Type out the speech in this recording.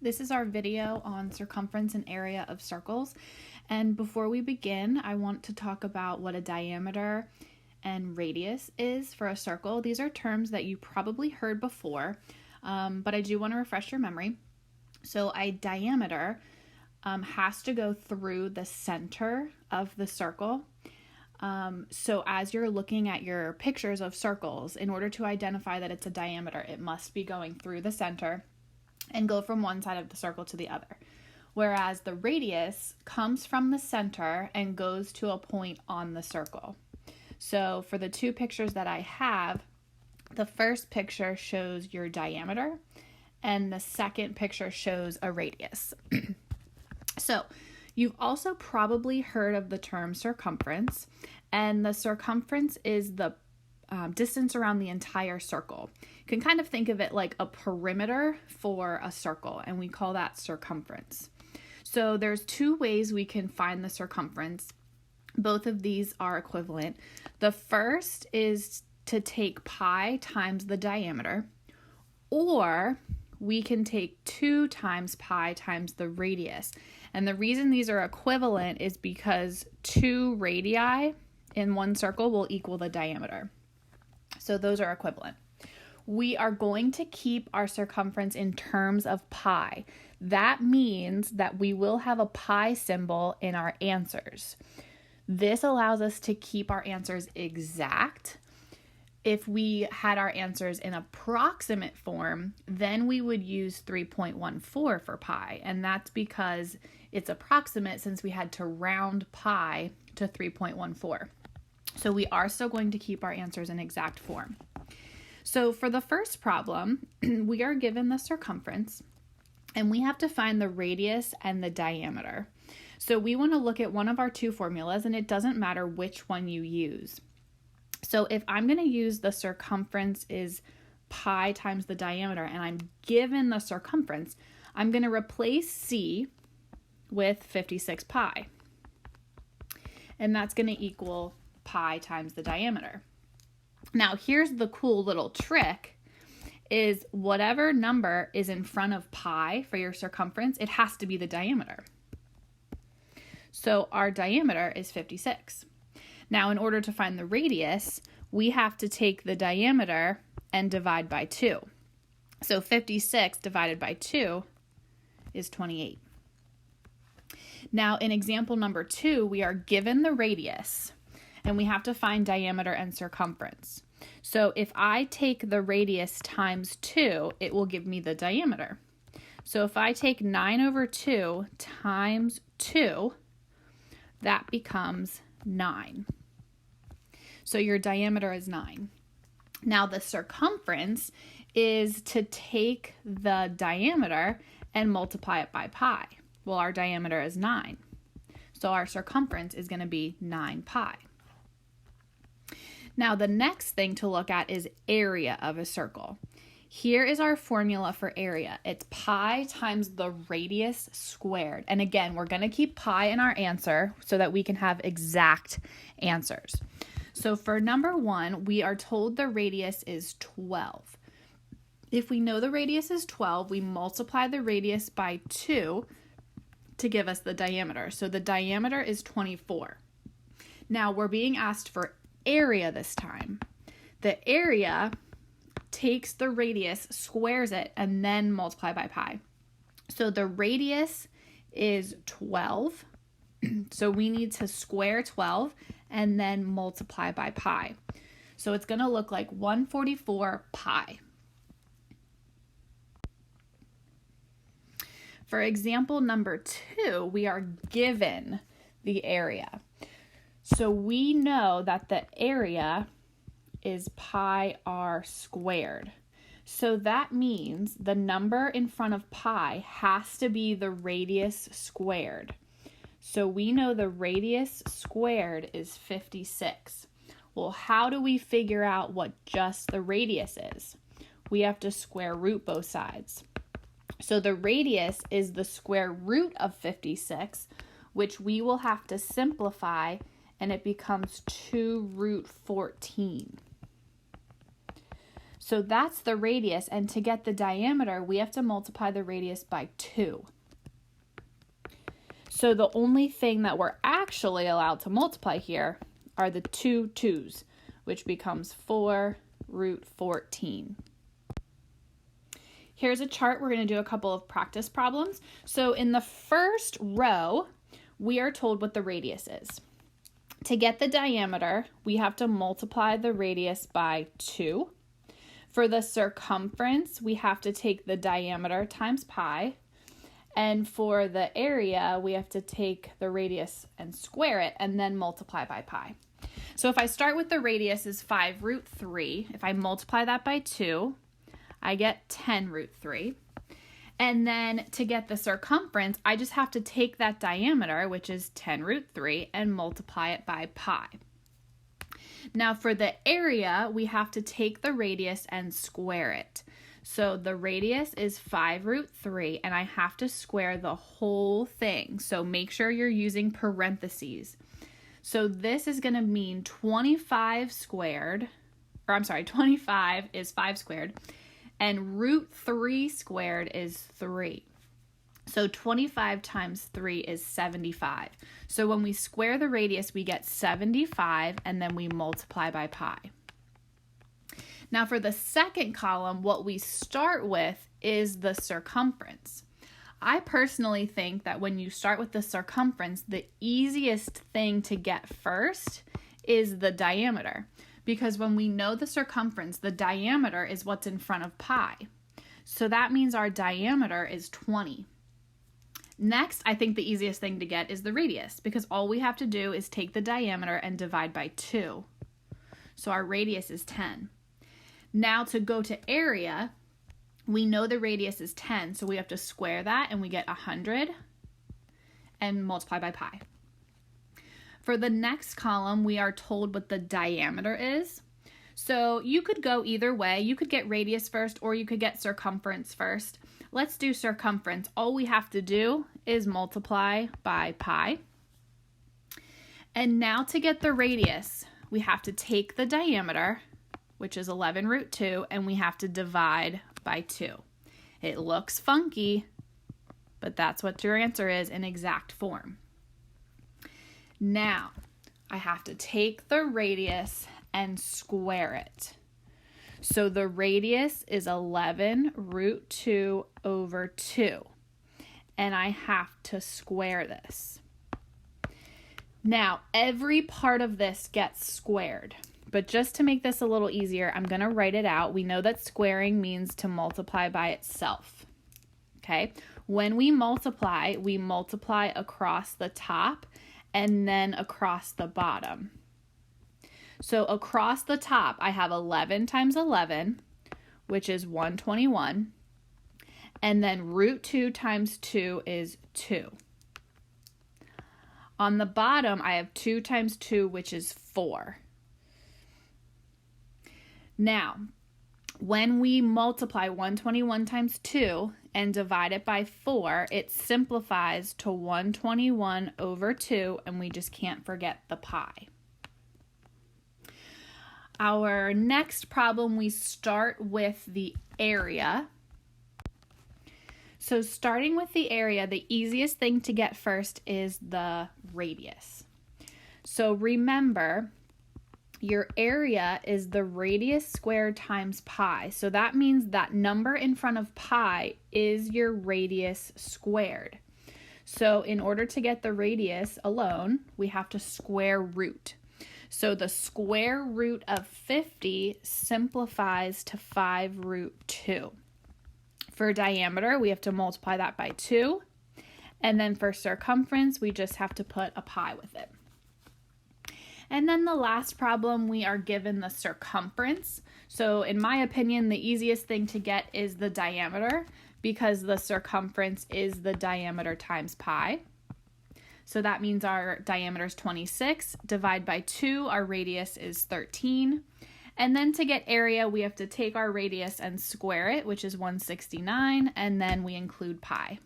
This is our video on circumference and area of circles. And before we begin, I want to talk about what a diameter and radius is for a circle. These are terms that you probably heard before, but I do want to refresh your memory. So a diameter has to go through the center of the circle. So as you're looking at your pictures of circles, in order to identify that it's a diameter, it must be going through the center and go from one side of the circle to the other. Whereas the radius comes from the center and goes to a point on the circle. So for the two pictures that I have, the first picture shows your diameter and the second picture shows a radius. So you've also probably heard of the term circumference, and the circumference is the distance around the entire circle. You can kind of think of it like a perimeter for a circle, and we call that circumference. So there's two ways we can find the circumference. Both of these are equivalent. The first is to take pi times the diameter, or we can take 2 times pi times the radius. And the reason these are equivalent is because 2 radii in one circle will equal the diameter. So those are equivalent. We are going to keep our circumference in terms of pi. That means that we will have a pi symbol in our answers. This allows us to keep our answers exact. If we had our answers in approximate form, then we would use 3.14 for pi, and that's because it's approximate since we had to round pi to 3.14. So we are still going to keep our answers in exact form. So for the first problem, we are given the circumference, and we have to find the radius and the diameter. So we want to look at one of our two formulas, and it doesn't matter which one you use. So if I'm going to use the circumference is pi times the diameter, and I'm given the circumference, I'm going to replace c with 56 pi. And that's going to equal pi times the diameter. Now here's the cool little trick, is whatever number is in front of pi for your circumference, it has to be the diameter. So our diameter is 56. Now, in order to find the radius, we have to take the diameter and divide by 2. So 56 divided by 2 is 28. Now, in example number 2, we are given the radius, and we have to find diameter and circumference. So if I take the radius times 2, it will give me the diameter. So if I take 9 over 2 times 2, that becomes 9. So your diameter is 9. Now the circumference is to take the diameter and multiply it by pi. Well, our diameter is 9. So our circumference is going to be 9 pi. Now the next thing to look at is area of a circle. Here is our formula for area. It's pi times the radius squared. And again, we're going to keep pi in our answer so that we can have exact answers. So for number 1, we are told the radius is 12. If we know the radius is 12, we multiply the radius by 2 to give us the diameter. So the diameter is 24. Now we're being asked for area this time. The area takes the radius, squares it, and then multiply by pi. So the radius is 12. So we need to square 12 and then multiply by pi. So it's going to look like 144 pi. For example number 2, we are given the area. So we know that the area is pi r squared. So that means the number in front of pi has to be the radius squared. So we know the radius squared is 56. Well, how do we figure out what just the radius is? We have to square root both sides. So the radius is the square root of 56, which we will have to simplify, and it becomes 2 root 14. So that's the radius, and to get the diameter, we have to multiply the radius by 2. So the only thing that we're actually allowed to multiply here are the 2 2's, which becomes 4 root 14. Here's a chart. We're going to do a couple of practice problems. So in the first row, we are told what the radius is. To get the diameter, we have to multiply the radius by 2. For the circumference, we have to take the diameter times pi. And for the area, we have to take the radius and square it and then multiply by pi. So if I start with the radius is 5 root 3, if I multiply that by 2, I get 10 root 3. And then to get the circumference, I just have to take that diameter, which is 10 root 3, and multiply it by pi. Now for the area, we have to take the radius and square it. So the radius is 5 root 3, and I have to square the whole thing. So make sure you're using parentheses. So this is going to mean 25 squared, 25 is 5 squared, and root 3 squared is 3. So 25 times 3 is 75. So when we square the radius, we get 75, and then we multiply by pi. Now for the second column, what we start with is the circumference. I personally think that when you start with the circumference, the easiest thing to get first is the diameter. Because when we know the circumference, the diameter is what's in front of pi. So that means our diameter is 20. Next, I think the easiest thing to get is the radius, because all we have to do is take the diameter and divide by 2. So our radius is 10. Now to go to area, we know the radius is 10, so we have to square that and we get 100 and multiply by pi. For the next column, we are told what the diameter is. So you could go either way. You could get radius first or you could get circumference first. Let's do circumference. All we have to do is multiply by pi. And now to get the radius, we have to take the diameter, which is 11 root 2, and we have to divide by 2. It looks funky, but that's what your answer is in exact form. Now, I have to take the radius and square it. So the radius is 11 root 2 over 2, and I have to square this. Now, every part of this gets squared. But just to make this a little easier, I'm going to write it out. We know that squaring means to multiply by itself. Okay? When we multiply across the top and then across the bottom. So across the top, I have 11 times 11, which is 121. And then root 2 times 2 is 2. On the bottom, I have 2 times 2, which is 4. Now, when we multiply 121 times 2 and divide it by 4, it simplifies to 121 over 2, and we just can't forget the pi. Our next problem, we start with the area. So starting with the area, the easiest thing to get first is the radius. So remember, your area is the radius squared times pi. So that means that number in front of pi is your radius squared. So in order to get the radius alone, we have to square root. So the square root of 50 simplifies to 5 root 2. For diameter, we have to multiply that by 2. And then for circumference, we just have to put a pi with it. And then the last problem, we are given the circumference. So in my opinion, the easiest thing to get is the diameter, because the circumference is the diameter times pi. So that means our diameter is 26. Divide by 2, our radius is 13. And then to get area, we have to take our radius and square it, which is 169, and then we include pi.